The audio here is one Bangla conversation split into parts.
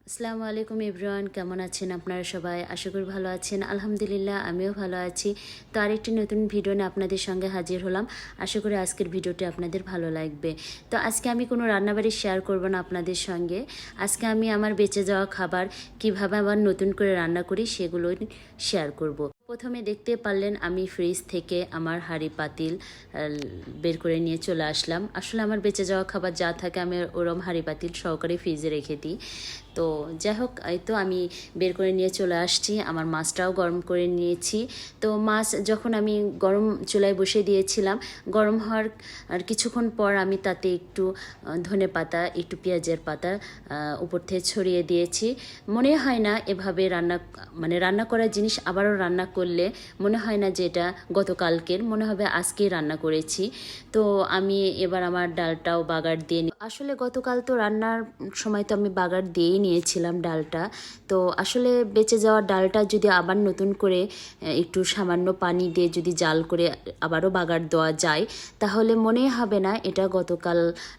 আসসালামু আলাইকুম এভরিওয়ান, কেমন আছেন আপনারা সবাই? আশা করি ভালো আছেন। আলহামদুলিল্লাহ আমিও ভালো আছি। তো আরেকটি নতুন ভিডিও নিয়ে আপনাদের সঙ্গে হাজির হলাম। আশা করি আজকের ভিডিওটি আপনাদের ভালো লাগবে। তো আজকে আমি কোনো রান্নাবাড়ি শেয়ার করব না আপনাদের সঙ্গে। আজকে আমি আমার বেঁচে যাওয়া খাবার কিভাবে আবার নতুন করে রান্না করি সেগুলো শেয়ার করব। প্রথমে দেখতে পারলেন আমি ফ্রিজ থেকে আমার হাঁড়ি পাতিল বের করে নিয়ে চলে আসলাম। আসলে আমার বেঁচে যাওয়া খাবার যা থাকে আমি ওরম হাঁড়ি পাতিল সহকারে ফ্রিজে রেখে দিই। তো যাই হোক, এই তো আমি বের করে নিয়ে চলে আসছি। আমার মাছটাও গরম করে নিয়েছি। তো মাছ যখন আমি গরম চুলায় বসে দিয়েছিলাম, গরম হওয়ার আর কিছুক্ষণ পর আমি তাতে একটু ধনে পাতা, একটু পেঁয়াজের পাতা উপর থেকে ছড়িয়ে দিয়েছি। মনে হয় না এভাবে রান্না করা জিনিস আবারও রান্না করলে মনে হয় না যে এটা গতকালকের, মনে হবে আজকেই রান্না করেছি। তো আমি এবার আমার ডালটাও বাগার দিয়ে আসলে গতকাল তো রান্নার সময় তো আমি বাগার দিয়েই নিয়েছিলাম ডালটা। তো আসলে বেঁচে যাওয়া ডালটা যদি আবার নতুন করে একটু সামান্য পানি দিয়ে যদি জাল করে আবারও বাগার দেওয়া যায়, তাহলে মনে হবে না এটা গতকাল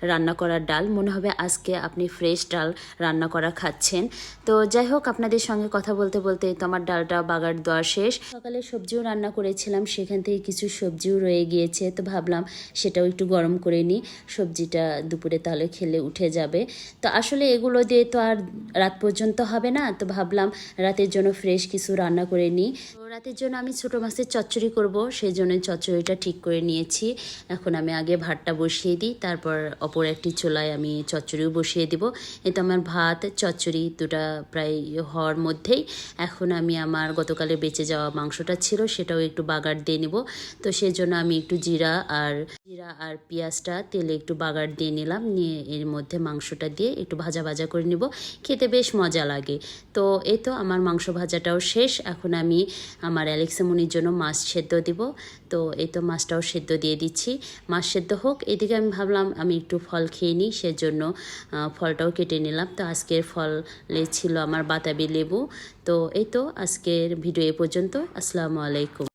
রান্না করার ডাল, মনে হবে আজকে আপনি ফ্রেশ ডাল রান্না করা খাচ্ছেন। তো যাই হোক, আপনাদের সঙ্গে কথা বলতে বলতে তো আমার ডালটা বাগার দেওয়া শেষ। সকালে সবজিও রান্না করেছিলাম, সেখান থেকে কিছু সবজিও রয়ে গিয়েছে। তো ভাবলাম সেটাও একটু গরম করে নিই, সবজিটা দুপুরে তাহলে খেলে উঠে যাবে। তো আসলে এগুলো দিয়ে তো আর রাত পর্যন্ত হবে না, তো ভাবলাম রাতের জন্য ফ্রেশ কিছু রান্না করে নিই। তো রাতের জন্য আমি ছোটো মাছের চচ্চড়ি করব, সেই জন্য চচ্চড়িটা ঠিক করে নিয়েছি। এখন আমি আগে ভাতটা বসিয়ে দিই, তারপর অপর একটি চুলায় আমি চচ্চড়িও বসিয়ে দিব। এতে আমার ভাত চচ্চড়ি দুটা প্রায় হওয়ার মধ্যেই এখন আমি আমার গতকালে বেঁচে যাওয়া মাংসটা ছিল সেটাও একটু বাগার দিয়ে নেব। তো সেই জন্য আমি একটু জিরা আর পেঁয়াজটা তেলে একটু বাগার দিয়ে নিলাম, নিয়ে এর মধ্যে মাংসটা দিয়ে একটু ভাজা ভাজা করে নিব, খেতে বেশ মজা লাগে। তো এই তো আমার মাংস ভাজাটাও শেষ। এখন আমি আমার অ্যালেক্সামনির জন্য মাছ সেদ্ধ দিব। তো এই তো মাছটাও সেদ্ধ দিয়ে দিচ্ছি, মাছ সেদ্ধ হোক। এদিকে আমি ভাবলাম আমি একটু ফল খেয়ে নিই, সেজন্য ফলটাও কেটে নিলাম। তো আজকের ফলে ছিল আমার বাতাবি লেবু। তো এই তো আজকের ভিডিও এ পর্যন্ত। আসসালামু আলাইকুম।